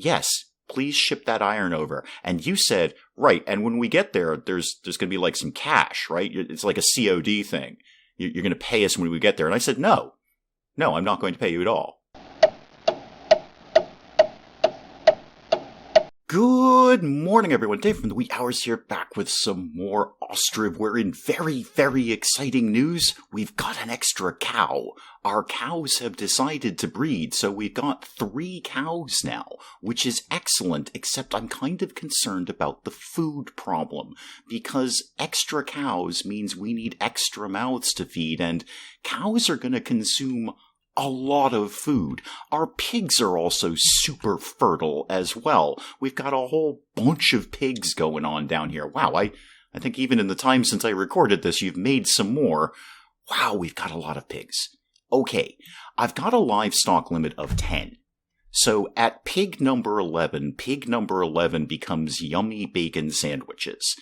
yes, please ship that iron over. And you said, right, and when we get there, there's going to be like some cash, right? It's like a COD thing. You're going to pay us when we get there. And I said, no, I'm not going to pay you at all. Good morning, everyone. Dave from the Wee Hours here, back with some more Ostriv. We're in very, very exciting news. We've got an extra cow. Our cows have decided to breed, so we've got 3 cows now, which is excellent, except I'm kind of concerned about the food problem, because extra cows means we need extra mouths to feed, and cows are going to consume a lot of food. Our pigs are also super fertile as well. We've got a whole bunch of pigs going on down here. Wow, I think even in the time since I recorded this, you've made some more. Wow, we've got a lot of pigs. Okay, I've got a livestock limit of 10. So at pig number 11 becomes yummy bacon sandwiches.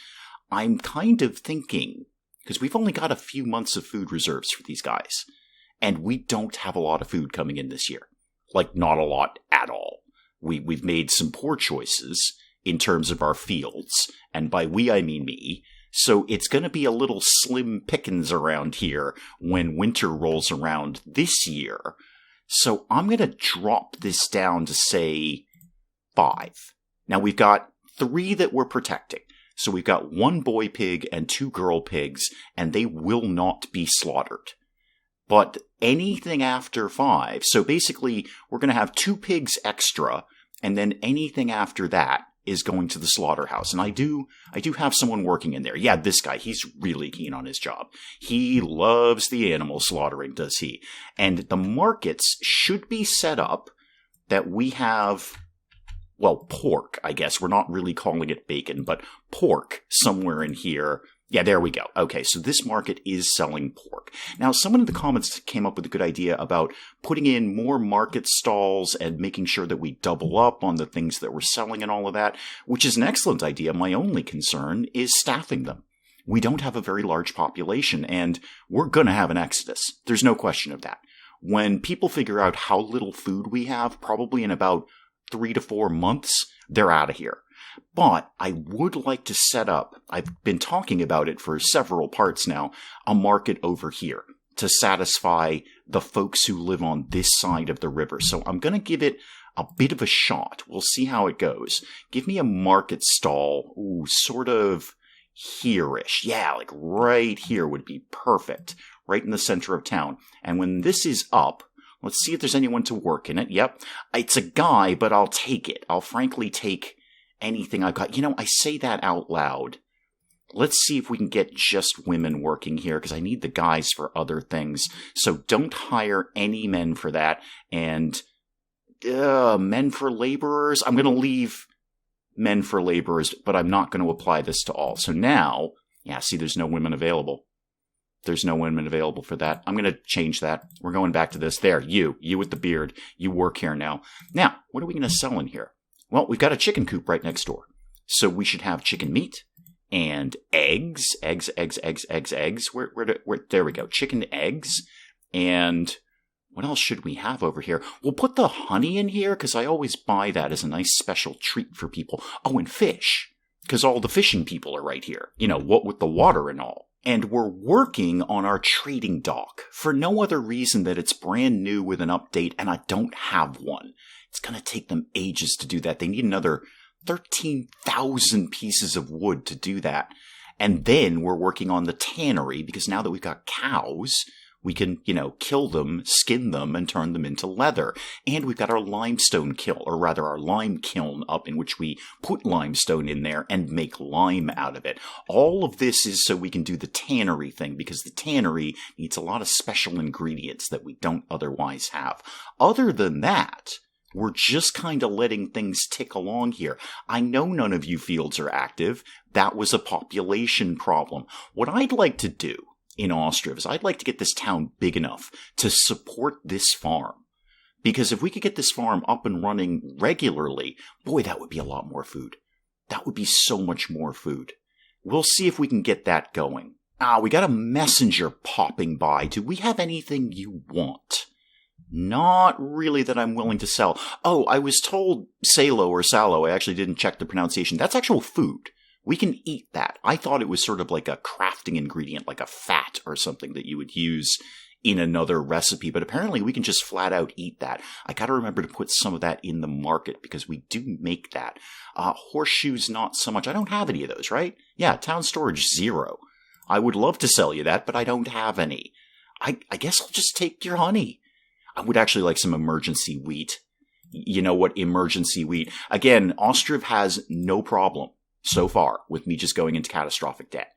I'm kind of thinking, because we've only got a few months of food reserves for these guys, and we don't have a lot of food coming in this year. Like, not a lot at all. We've made some poor choices in terms of our fields, and by we I mean me, so it's going to be a little slim pickings around here when winter rolls around this year. So I'm going to drop this down to, say, 5. Now we've got 3 that we're protecting. So we've got 1 boy pig and 2 girl pigs, and they will not be slaughtered. But anything after 5, so basically we're going to have 2 pigs extra, and then anything after that is going to the slaughterhouse. And I do have someone working in there. Yeah, this guy, he's really keen on his job. He loves the animal slaughtering, does he? And the markets should be set up that we have, well, pork, I guess. We're not really calling it bacon, but pork somewhere in here. Yeah, there we go. Okay, so this market is selling pork. Now, someone in the comments came up with a good idea about putting in more market stalls and making sure that we double up on the things that we're selling and all of that, which is an excellent idea. My only concern is staffing them. We don't have a very large population, and we're going to have an exodus. There's no question of that. When people figure out how little food we have, probably in about 3 to 4 months, they're out of here. But I would like to set up, I've been talking about it for several parts now, a market over here to satisfy the folks who live on this side of the river. So I'm going to give it a bit of a shot. We'll see how it goes. Give me a market stall, sort of here-ish. Yeah, like right here would be perfect, right in the center of town. And when this is up, let's see if there's anyone to work in it. Yep, it's a guy, but I'll take it. I'll frankly take anything I've got. You know, I say that out loud. Let's see if we can get just women working here, because I need the guys for other things. So don't hire any men for that. And men for laborers, I'm going to leave men for laborers, but I'm not going to apply this to all. So now, yeah, see, there's no women available. There's no women available for that. I'm going to change that. We're going back to this. There, you with the beard. You work here now. Now, what are we going to sell in here? Well, we've got a chicken coop right next door. So we should have chicken meat and eggs. Eggs. There we go. Chicken eggs. And what else should we have over here? We'll put the honey in here, because I always buy that as a nice special treat for people. Oh, and fish, because all the fishing people are right here. You know, what with the water and all. And we're working on our trading dock for no other reason that it's brand new with an update, and I don't have one. It's going to take them ages to do that. They need another 13,000 pieces of wood to do that. And then we're working on the tannery, because now that we've got cows, we can, kill them, skin them, and turn them into leather. And we've got our limestone kiln, or rather our lime kiln up, in which we put limestone in there and make lime out of it. All of this is so we can do the tannery thing, because the tannery needs a lot of special ingredients that we don't otherwise have. Other than that, we're just kind of letting things tick along here. I know none of you fields are active. That was a population problem. What I'd like to do in Ostriv is I'd like to get this town big enough to support this farm. Because if we could get this farm up and running regularly, boy, that would be a lot more food. That would be so much more food. We'll see if we can get that going. We got a messenger popping by. Do we have anything you want? Not really that I'm willing to sell. Oh, I was told salo or salo. I actually didn't check the pronunciation. That's actual food. We can eat that. I thought it was sort of like a crafting ingredient, like a fat or something that you would use in another recipe, but apparently we can just flat out eat that. I gotta remember to put some of that in the market because we do make that. Horseshoes, not so much. I don't have any of those, right? Yeah, town storage, 0. I would love to sell you that, but I don't have any. I guess I'll just take your honey. I would actually like some emergency wheat. You know what? Emergency wheat. Again, Ostriv has no problem so far with me just going into catastrophic debt.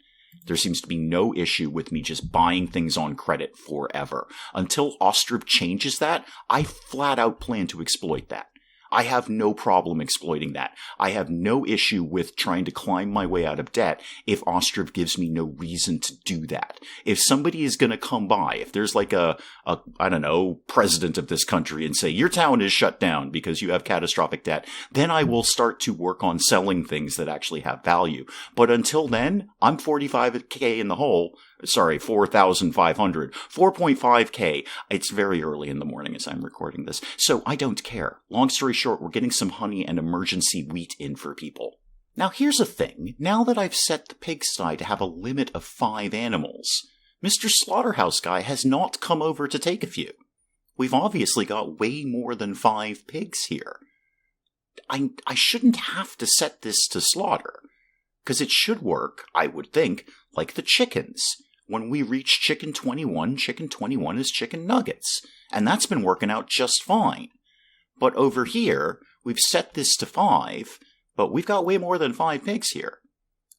There seems to be no issue with me just buying things on credit forever. Until Ostriv changes that, I flat out plan to exploit that. I have no problem exploiting that. I have no issue with trying to climb my way out of debt if Ostriv gives me no reason to do that. If somebody is going to come by, if there's like a I don't know, president of this country and say, your town is shut down because you have catastrophic debt, then I will start to work on selling things that actually have value. But until then, I'm 45K in the hole. Sorry, 4,500. 4.5K. It's very early in the morning as I'm recording this, so I don't care. Long story short, we're getting some honey and emergency wheat in for people. Now here's a thing. Now that I've set the pigsty to have a limit of 5 animals, Mr. Slaughterhouse Guy has not come over to take a few. We've obviously got way more than 5 pigs here. I shouldn't have to set this to slaughter, because it should work, I would think, like the chickens. When we reach chicken 21 is chicken nuggets. And that's been working out just fine. But over here, we've set this to 5, but we've got way more than 5 pigs here.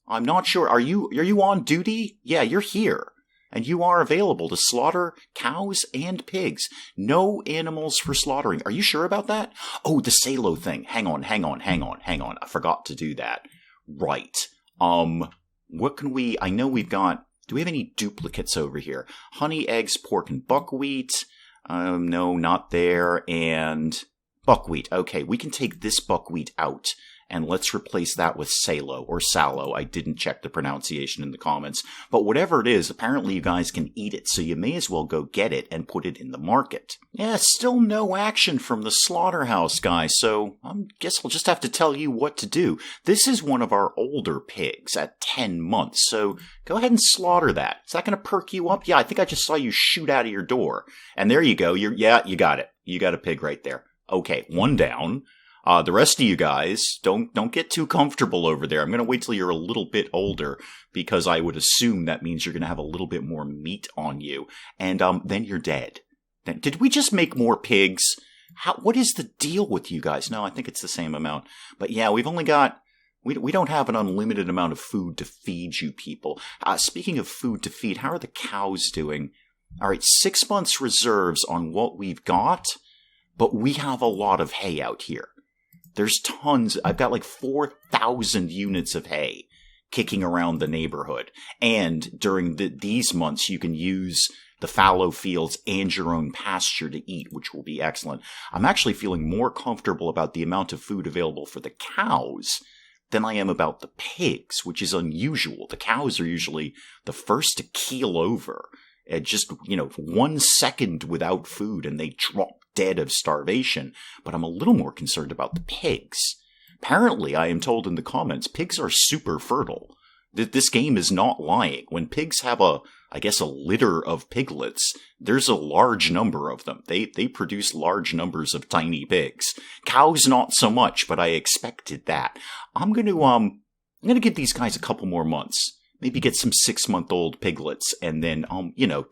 I'm not sure. Are you on duty? Yeah, you're here. And you are available to slaughter cows and pigs. No animals for slaughtering. Are you sure about that? Oh, the salo thing. Hang on. I forgot to do that. Right. What can we... I know we've got... Do we have any duplicates over here? Honey, eggs, pork, and buckwheat. No, not there. And buckwheat. Okay, we can take this buckwheat out. And let's replace that with salo or sallow. I didn't check the pronunciation in the comments. But whatever it is, apparently you guys can eat it. So you may as well go get it and put it in the market. Yeah, still no action from the slaughterhouse guy. So I guess I'll just have to tell you what to do. This is one of our older pigs at 10 months. So go ahead and slaughter that. Is that going to perk you up? Yeah, I think I just saw you shoot out of your door. And there you go. You got it. You got a pig right there. Okay, 1 down. The rest of you guys, don't get too comfortable over there. I'm going to wait till you're a little bit older, because I would assume that means you're going to have a little bit more meat on you. And then you're dead. Did we just make more pigs? What is the deal with you guys? No, I think it's the same amount. But yeah, we've only got... We don't have an unlimited amount of food to feed you people. Speaking of food to feed, how are the cows doing? All right, 6 months reserves on what we've got, but we have a lot of hay out here. There's tons. I've got like 4,000 units of hay kicking around the neighborhood. And during these months, you can use the fallow fields and your own pasture to eat, which will be excellent. I'm actually feeling more comfortable about the amount of food available for the cows than I am about the pigs, which is unusual. The cows are usually the first to keel over. Just, 1 second without food and they drop dead of starvation. But I'm a little more concerned about the pigs. Apparently, I am told in the comments, pigs are super fertile. This game is not lying. When pigs have a litter of piglets, there's a large number of them. They produce large numbers of tiny pigs. Cows, not so much, but I expected that. I'm gonna give these guys a couple more months. Maybe get some 6-month-old piglets and then,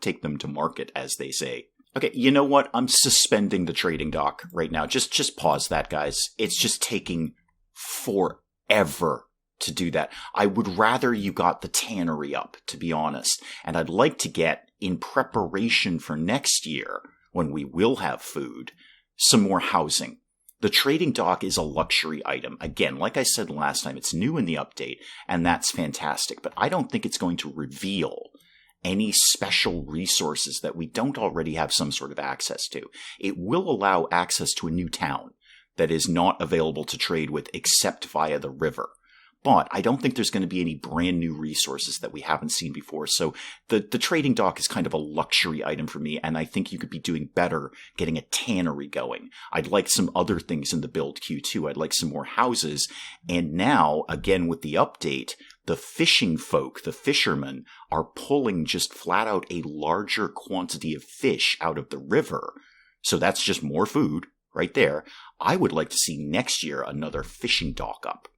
take them to market, as they say. Okay, you know what? I'm suspending the trading dock right now. Just pause that, guys. It's just taking forever to do that. I would rather you got the tannery up, to be honest. And I'd like to get, in preparation for next year, when we will have food, some more housing. The trading dock is a luxury item. Again, like I said last time, it's new in the update, and that's fantastic. But I don't think it's going to reveal any special resources that we don't already have some sort of access to. It will allow access to a new town that is not available to trade with except via the river. But I don't think there's going to be any brand new resources that we haven't seen before. So the trading dock is kind of a luxury item for me, and I think you could be doing better getting a tannery going. I'd like some other things in the build queue too. I'd like some more houses. And now, again with the update, the fishing folk, the fishermen, are pulling just flat out a larger quantity of fish out of the river. So that's just more food right there. I would like to see next year another fishing dock up.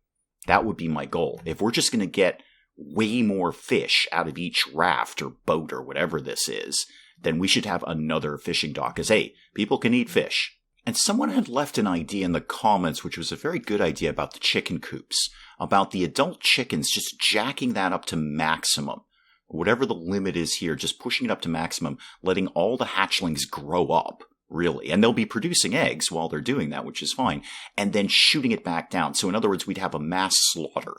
That would be my goal. If we're just going to get way more fish out of each raft or boat or whatever this is, then we should have another fishing dock. Because, hey, people can eat fish. And someone had left an idea in the comments, which was a very good idea, about the chicken coops. About the adult chickens, just jacking that up to maximum. Whatever the limit is here, just pushing it up to maximum, letting all the hatchlings grow up. Really. And they'll be producing eggs while they're doing that, which is fine. And then shooting it back down. So in other words, we'd have a mass slaughter.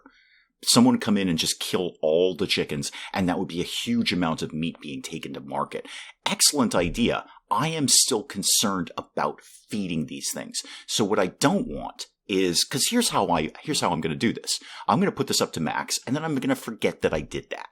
Someone come in and just kill all the chickens, and that would be a huge amount of meat being taken to market. Excellent idea. I am still concerned about feeding these things. So what I don't want is, because here's how I'm going to do this. I'm going to put this up to max, and then I'm going to forget that I did that.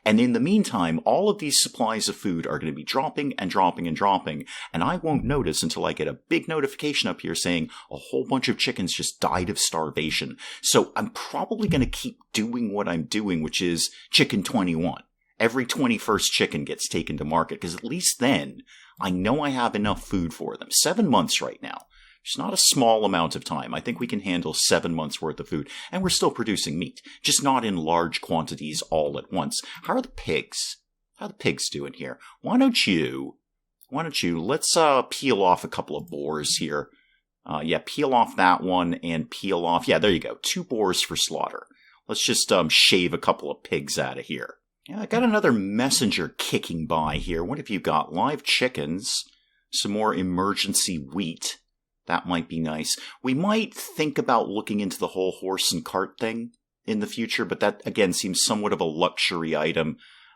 And in the meantime, all of these supplies of food are going to be dropping and dropping and dropping, and I won't notice until I get a big notification up here saying a whole bunch of chickens just died of starvation. So I'm probably going to keep doing what I'm doing, which is chicken 21. Every 21st chicken gets taken to market, because at least then I know I have enough food for them. 7 months right now. It's not a small amount of time. I think we can handle 7 months worth of food, and we're still producing meat, just not in large quantities all at once. How are the pigs? How are the pigs doing here? Why don't you, let's peel off a couple of boars here. Peel off that one and peel off, there you go, 2 boars for slaughter. Let's just shave a couple of pigs out of here. Yeah, I got another messenger kicking by here. What have you got? Live chickens, some more emergency wheat. That might be nice. We might think about looking into the whole horse and cart thing in the future, but that, again, seems somewhat of a luxury item.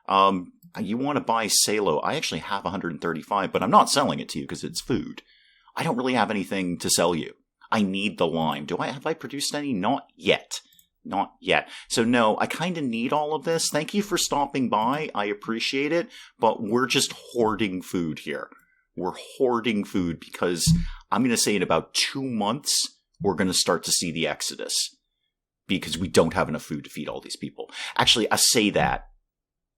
You want to buy Salo. I actually have 135, but I'm not selling it to you because it's food. I don't really have anything to sell you. I need the lime. Have I produced any? Not yet. Not yet. So no, I kind of need all of this. Thank you for stopping by. I appreciate it, but we're just hoarding food here. We're hoarding food because I'm going to say in about 2 months, we're going to start to see the exodus because we don't have enough food to feed all these people. Actually, I say that.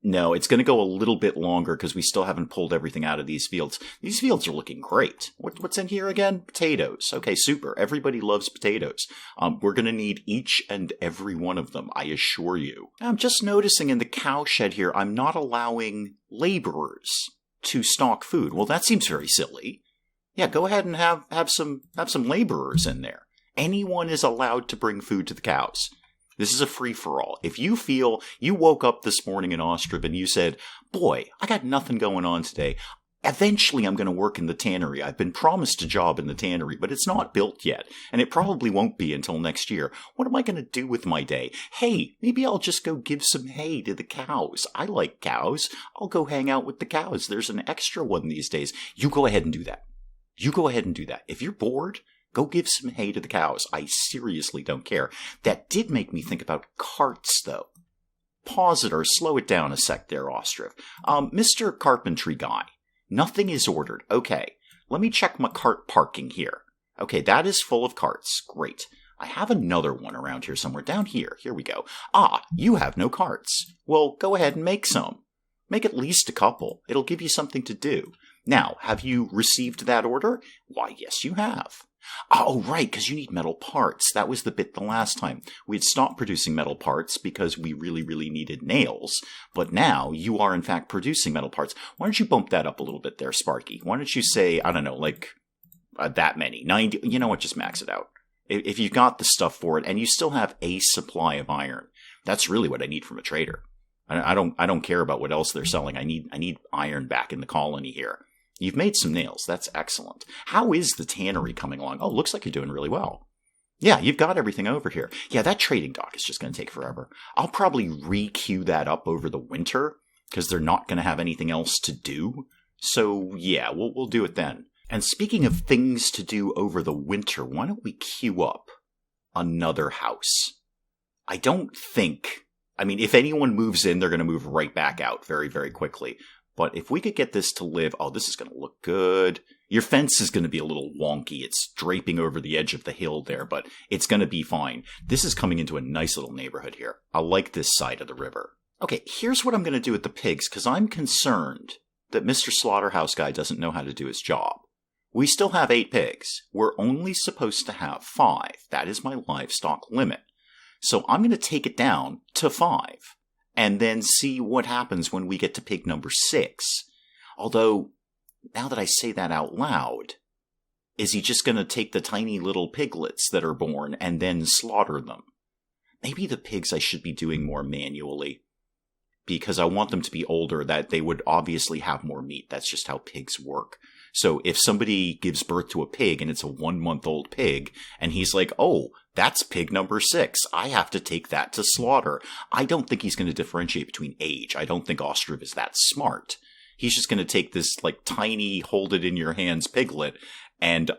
No, it's going to go a little bit longer because we still haven't pulled everything out of these fields. These fields are looking great. What's in here again? Potatoes. Okay, super. Everybody loves potatoes. We're going to need each and every one of them, I assure you. I'm just noticing in the cow shed here, I'm not allowing laborers to stock food. Well, that seems very silly. Yeah, go ahead and have some laborers in there. Anyone is allowed to bring food to the cows. This is a free-for-all. If you feel you woke up this morning in Ostriv and you said, boy, I got nothing going on today. Eventually I'm going to work in the tannery. I've been promised a job in the tannery, but it's not built yet. And it probably won't be until next year. What am I going to do with my day? Hey, maybe I'll just go give some hay to the cows. I like cows. I'll go hang out with the cows. There's an extra one these days. You go ahead and do that. You go ahead and do that. If you're bored, go give some hay to the cows. I seriously don't care. That did make me think about carts, though. Pause it or slow it down a sec there, Ostriv. Mr. Carpentry guy, nothing is ordered. Okay, let me check my cart parking here. Okay, that is full of carts. Great. I have another one around here somewhere. Down here. Here we go. Ah, you have no carts. Well, go ahead and make some. Make at least a couple. It'll give you something to do. Now, have you received that order? Why, yes, you have. Oh, right, because you need metal parts. That was the bit the last time. We had stopped producing metal parts because we really, really needed nails. But now you are, in fact, producing metal parts. Why don't you bump that up a little bit there, Sparky? Why don't you say, I don't know, like that many? 90? You know what? Just max it out. If you've got the stuff for it and you still have a supply of iron, that's really what I need from a trader. I don't care about what else they're selling. I need iron back in the colony here. You've made some nails. That's excellent. How is the tannery coming along? Oh, looks like you're doing really well. Yeah, you've got everything over here. Yeah, that trading dock is just going to take forever. I'll probably re-queue that up over the winter because they're not going to have anything else to do. So, yeah, we'll do it then. And speaking of things to do over the winter, why don't we queue up another house? I don't think... I mean, if anyone moves in, they're going to move right back out very, very quickly. But if we could get this to live... Oh, this is going to look good. Your fence is going to be a little wonky. It's draping over the edge of the hill there, but it's going to be fine. This is coming into a nice little neighborhood here. I like this side of the river. Okay, here's what I'm going to do with the pigs, because I'm concerned that Mr. Slaughterhouse Guy doesn't know how to do his job. We still have 8 pigs. We're only supposed to have 5. That is my livestock limit. So I'm going to take it down to 5, and then see what happens when we get to pig number 6. Although, now that I say that out loud, is he just going to take the tiny little piglets that are born and then slaughter them? Maybe the pigs I should be doing more manually, because I want them to be older, that they would obviously have more meat. That's just how pigs work. So if somebody gives birth to a pig and it's a 1-month-old pig, and he's like, oh, that's pig number 6, I have to take that to slaughter. I don't think he's going to differentiate between age. I don't think Ostriv is that smart. He's just going to take this, like, tiny, hold-it-in-your-hands piglet and,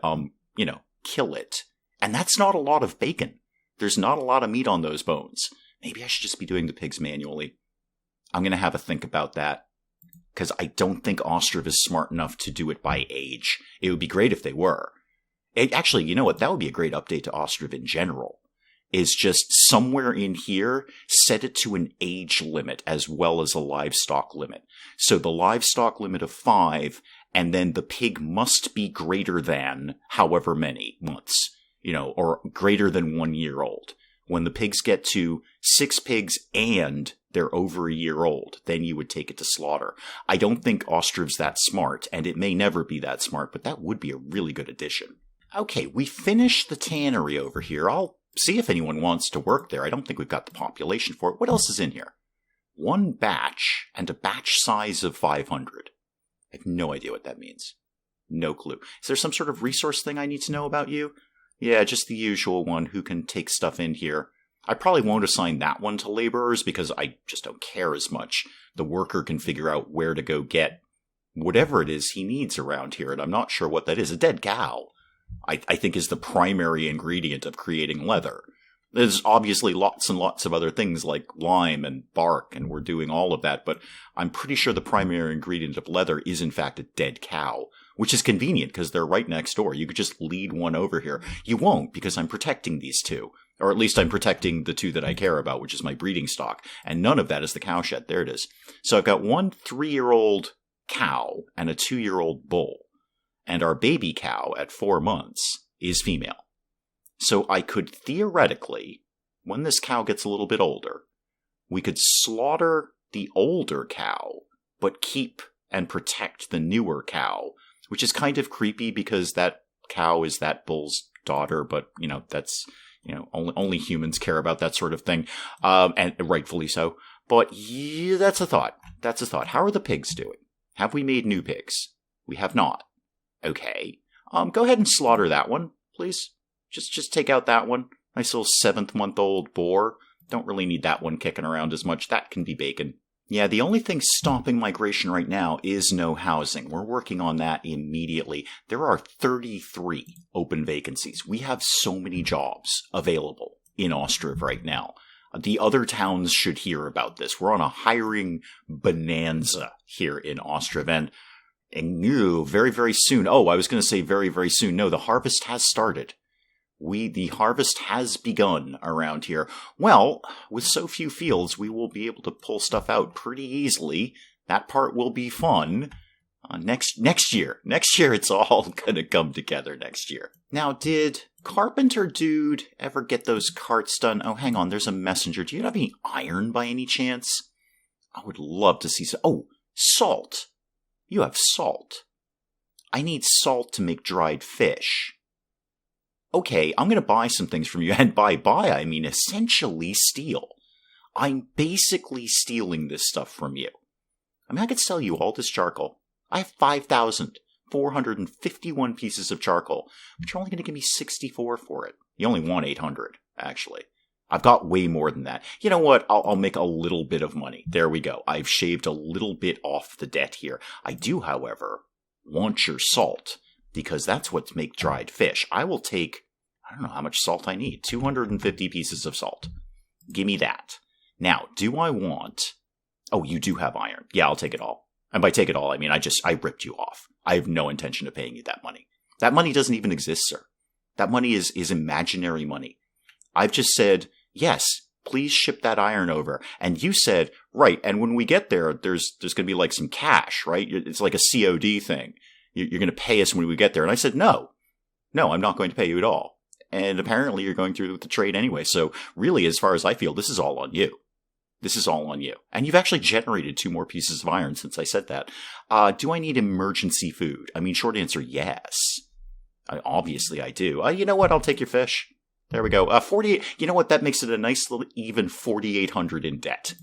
kill it. And that's not a lot of bacon. There's not a lot of meat on those bones. Maybe I should just be doing the pigs manually. I'm going to have a think about that, because I don't think Ostriv is smart enough to do it by age. It would be great if they were. Actually, you know what? That would be a great update to Ostriv in general, is just somewhere in here, set it to an age limit as well as a livestock limit. So the livestock limit of 5, and then the pig must be greater than however many months, or greater than 1 year old. When the pigs get to 6 pigs and they're over a year old, then you would take it to slaughter. I don't think Ostriv's that smart, and it may never be that smart, but that would be a really good addition. Okay, we finished the tannery over here. I'll see if anyone wants to work there. I don't think we've got the population for it. What else is in here? 1 batch, and a batch size of 500. I have no idea what that means. No clue. Is there some sort of resource thing I need to know about you? Yeah, just the usual one, who can take stuff in here. I probably won't assign that one to laborers because I just don't care as much. The worker can figure out where to go get whatever it is he needs around here, and I'm not sure what that is. A dead cow, I think, is the primary ingredient of creating leather. There's obviously lots and lots of other things like lime and bark, and we're doing all of that, but I'm pretty sure the primary ingredient of leather is in fact a dead cow, which is convenient because they're right next door. You could just lead one over here. You won't, because I'm protecting these 2. Or at least I'm protecting the 2 that I care about, which is my breeding stock. And none of that is the cowshed. There it is. So I've got 1 3-year-old cow and a 2-year-old bull. And our baby cow at 4 months is female. So I could theoretically, when this cow gets a little bit older, we could slaughter the older cow, but keep and protect the newer cow, which is kind of creepy because that cow is that bull's daughter, but, that's... only humans care about that sort of thing, and rightfully so. But yeah, that's a thought. That's a thought. How are the pigs doing? Have we made new pigs? We have not. Okay. Go ahead and slaughter that one, please. Just take out that one. Nice little 7th-month-old boar. Don't really need that one kicking around as much. That can be bacon. Yeah, the only thing stopping migration right now is no housing. We're working on that immediately. There are 33 open vacancies. We have so many jobs available in Ostriv right now. The other towns should hear about this. We're on a hiring bonanza here in Ostriv, and very, very soon. Oh, I was going to say very, very soon. No, the harvest has started. The harvest has begun around here. Well, with so few fields, we will be able to pull stuff out pretty easily. That part will be fun. Next year. Next year, it's all gonna come together next year. Now, did Carpenter Dude ever get those carts done? Oh, hang on, there's a messenger. Do you have any iron by any chance? I would love to see some. Oh, salt. You have salt. I need salt to make dried fish. Okay, I'm going to buy some things from you, and by buy, I mean essentially steal. I'm basically stealing this stuff from you. I mean, I could sell you all this charcoal. I have 5,451 pieces of charcoal, but you're only going to give me 64 for it. You only want 800, actually. I've got way more than that. You know what? I'll make a little bit of money. There we go. I've shaved a little bit off the debt here. I do, however, want your salt, because that's what makes dried fish. I will take, I don't know how much salt I need, 250 pieces of salt. Give me that. Now, do I want... Oh, you do have iron. Yeah, I'll take it all. And by take it all, I mean I ripped you off. I have no intention of paying you that money. That money doesn't even exist, sir. That money is imaginary money. I've just said, yes, please ship that iron over. And you said, right, and when we get there, there's going to be like some cash, right? It's like a COD thing. You're going to pay us when we get there. And I said, no, I'm not going to pay you at all. And apparently you're going through with the trade anyway. So really, as far as I feel, this is all on you. This is all on you. And you've actually generated 2 more pieces of iron since I said that. Do I need emergency food? I mean, short answer, yes. Obviously I do. You know what? I'll take your fish. There we go. 48. You know what? That makes it a nice little even 4,800 in debt.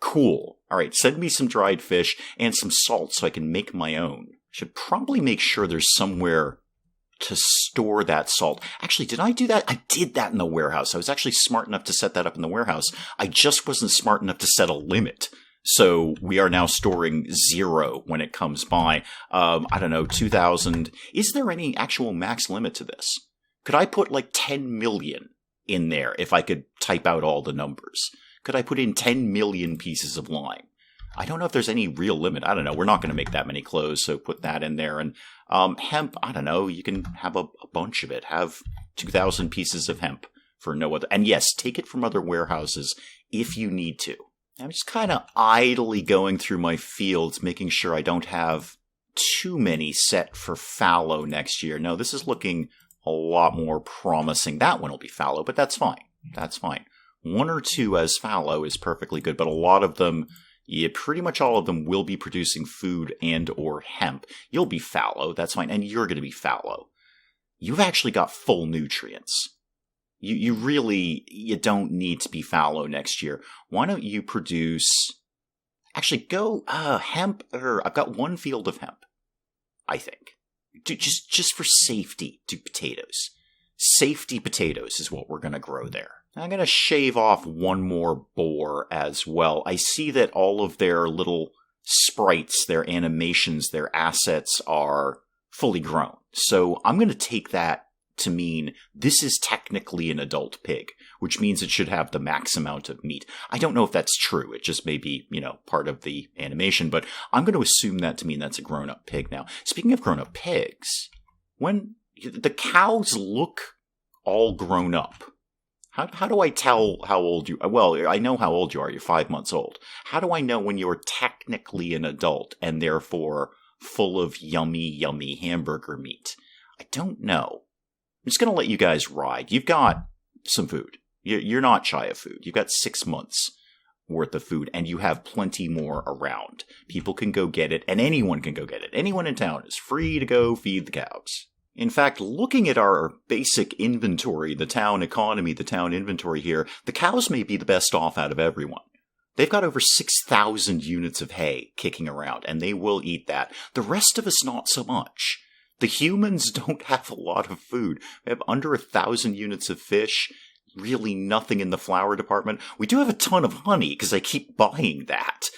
Cool. All right. Send me some dried fish and some salt so I can make my own. Should probably make sure there's somewhere to store that salt. Actually, did I do that? I did that in the warehouse. I was actually smart enough to set that up in the warehouse. I just wasn't smart enough to set a limit. So we are now storing 0 when it comes by. I don't know, 2,000. Is there any actual max limit to this? Could I put like 10 million in there if I could type out all the numbers? Could I put in 10 million pieces of lime? I don't know if there's any real limit. I don't know. We're not going to make that many clothes, so put that in there. And hemp, I don't know. You can have a bunch of it. Have 2,000 pieces of hemp for no other. And yes, take it from other warehouses if you need to. I'm just kind of idly going through my fields, making sure I don't have too many set for fallow next year. No, this is looking a lot more promising. That one will be fallow, but that's fine. That's fine. 1 or 2 as fallow is perfectly good, but a lot of them... Yeah, pretty much all of them will be producing food and or hemp. You'll be fallow, that's fine, and you're going to be fallow. You've actually got full nutrients. You don't need to be fallow next year. Why don't you produce... Actually, go hemp, I've got 1 field of hemp, I think. Just for safety, do potatoes. Safety potatoes is what we're going to grow there. I'm going to shave off 1 more boar as well. I see that all of their little sprites, their animations, their assets are fully grown. So I'm going to take that to mean this is technically an adult pig, which means it should have the max amount of meat. I don't know if that's true. It just may be, part of the animation, but I'm going to assume that to mean that's a grown-up pig now. Speaking of grown-up pigs, when the cows look all grown up, How do I tell how old you are? Well, I know how old you are. You're 5 months old. How do I know when you're technically an adult and therefore full of yummy, yummy hamburger meat? I don't know. I'm just going to let you guys ride. You've got some food. You're not shy of food. You've got 6 months worth of food, and you have plenty more around. People can go get it, and anyone can go get it. Anyone in town is free to go feed the cows. In fact, looking at our basic inventory, the town economy, the town inventory here, the cows may be the best off out of everyone. They've got over 6,000 units of hay kicking around, and they will eat that. The rest of us, not so much. The humans don't have a lot of food. We have under 1,000 units of fish, really nothing in the flour department. We do have a ton of honey, because I keep buying that.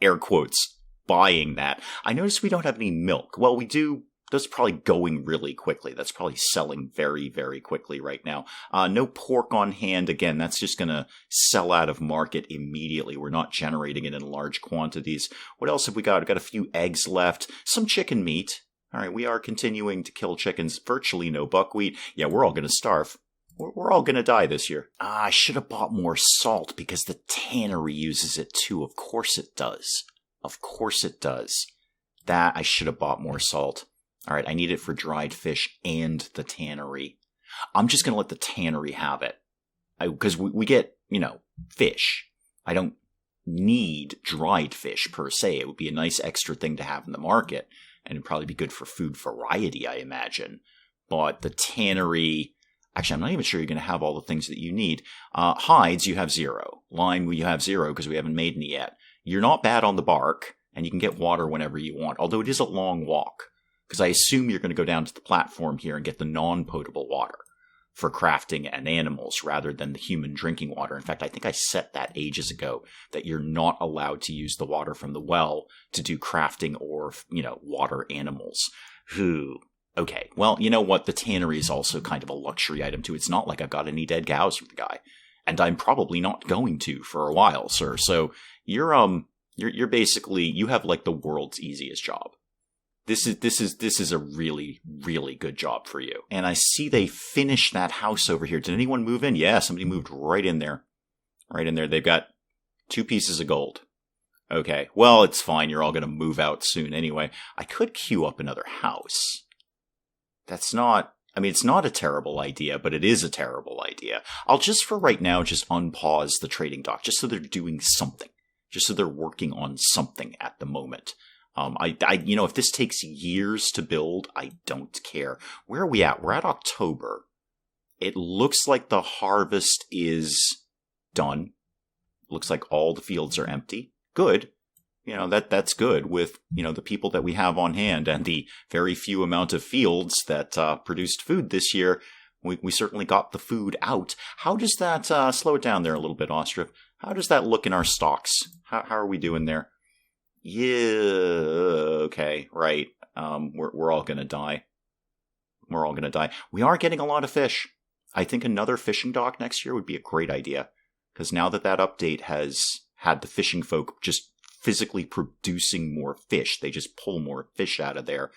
Air quotes, buying that. I notice we don't have any milk. Well, we do. Those are probably going really quickly. That's probably selling very, very quickly right now. No pork on hand. Again, that's just going to sell out of market immediately. We're not generating it in large quantities. What else have we got? We've got a few eggs left. Some chicken meat. All right, we are continuing to kill chickens. Virtually no buckwheat. Yeah, we're all going to starve. We're all going to die this year. I should have bought more salt because the tannery uses it too. Of course it does. Of course it does. That, I should have bought more salt. All right, I need it for dried fish and the tannery. I'm just going to let the tannery have it. Because we get, fish. I don't need dried fish per se. It would be a nice extra thing to have in the market. And it'd probably be good for food variety, I imagine. But the tannery... Actually, I'm not even sure you're going to have all the things that you need. Hides, you have 0. Lime, you have 0 because we haven't made any yet. You're not bad on the bark, and you can get water whenever you want. Although it is a long walk. Because I assume you're going to go down to the platform here and get the non-potable water for crafting and animals rather than the human drinking water. In fact, I think I set that ages ago that you're not allowed to use the water from the well to do crafting or, water animals. Okay, well, you know what? The tannery is also kind of a luxury item too. It's not like I've got any dead cows from the guy. And I'm probably not going to for a while, sir. So you're basically, you have like the world's easiest job. This is a really, really good job for you. And I see they finished that house over here. Did anyone move in? Yeah, somebody moved right in there. Right in there. They've got 2 pieces of gold. Okay, well, it's fine. You're all going to move out soon anyway. I could queue up another house. It's not a terrible idea, but it is a terrible idea. I'll just for right now just unpause the trading dock, just so they're doing something. Just so they're working on something at the moment. If this takes years to build, I don't care. Where are we at? We're at October. It looks like the harvest is done. Looks like all the fields are empty. Good. That's good with, the people that we have on hand and the very few amount of fields that produced food this year. We certainly got the food out. How does that, slow it down there a little bit, Ostriv? How does that look in our stocks? How are we doing there? Yeah, okay, right. We're all gonna die. We're all gonna die. We are getting a lot of fish. I think another fishing dock next year would be a great idea. Because now that update has had the fishing folk just physically producing more fish, they just pull more fish out of there.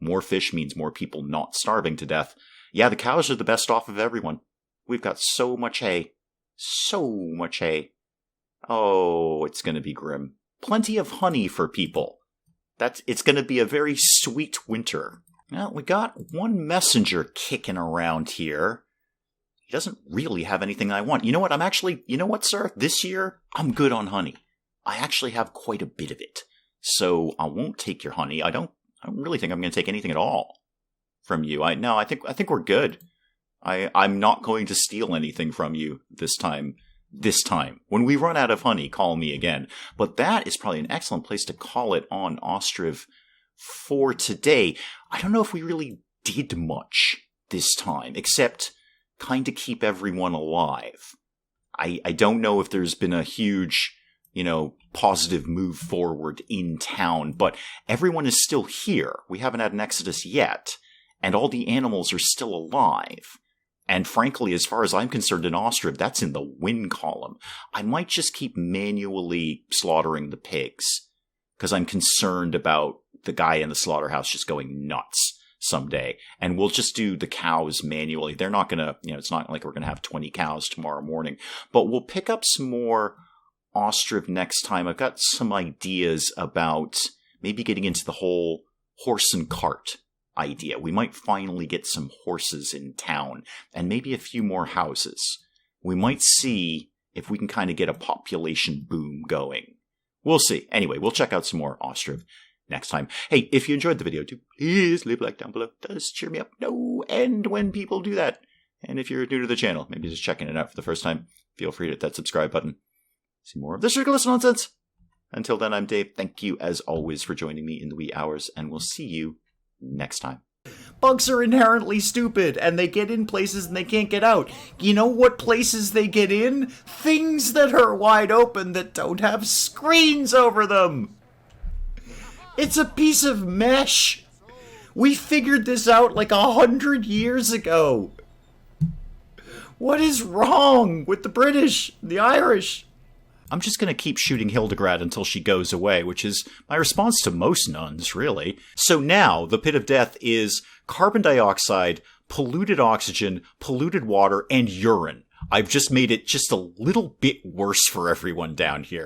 More fish means more people not starving to death. Yeah, the cows are the best off of everyone. We've got so much hay. So much hay. Oh, it's going to be grim. Plenty of honey for people. It's going to be a very sweet winter. Well, we got one messenger kicking around here. He doesn't really have anything I want. You know what, sir? This year, I'm good on honey. I actually have quite a bit of it. So I won't take your honey. I don't really think I'm going to take anything at all from you. I think we're good. I'm not going to steal anything from you this time. When we run out of honey, call me again. But that is probably an excellent place to call it on Ostriv for today. I don't know if we really did much this time, except kind of keep everyone alive. I don't know if there's been a huge, positive move forward in town, but everyone is still here. We haven't had an exodus yet, and all the animals are still alive. And frankly, as far as I'm concerned in Ostriv, that's in the win column. I might just keep manually slaughtering the pigs, because I'm concerned about the guy in the slaughterhouse just going nuts someday. And we'll just do the cows manually. They're not going to, it's not like we're going to have 20 cows tomorrow morning. But we'll pick up some more Ostriv next time. I've got some ideas about maybe getting into the whole horse and cart idea. We might finally get some horses in town and maybe a few more houses. We might see if we can kind of get a population boom going. We'll see. Anyway, we'll check out some more Ostriv next time. Hey, if you enjoyed the video, do please leave a like down below. It does cheer me up. No end when people do that. And if you're new to the channel, maybe just checking it out for the first time, feel free to hit that subscribe button. See more of this ridiculous nonsense. Until then, I'm Dave. Thank you, as always, for joining me in the wee hours, and we'll see you next time. Bugs are inherently stupid, and they get in places and they can't get out. You know what places they get in? Things that are wide open that don't have screens over them. It's a piece of mesh. We figured this out like 100 years ago. What is wrong with the British, the Irish? I'm just going to keep shooting Hildegard until she goes away, which is my response to most nuns, really. So now, the pit of death is carbon dioxide, polluted oxygen, polluted water, and urine. I've just made it just a little bit worse for everyone down here.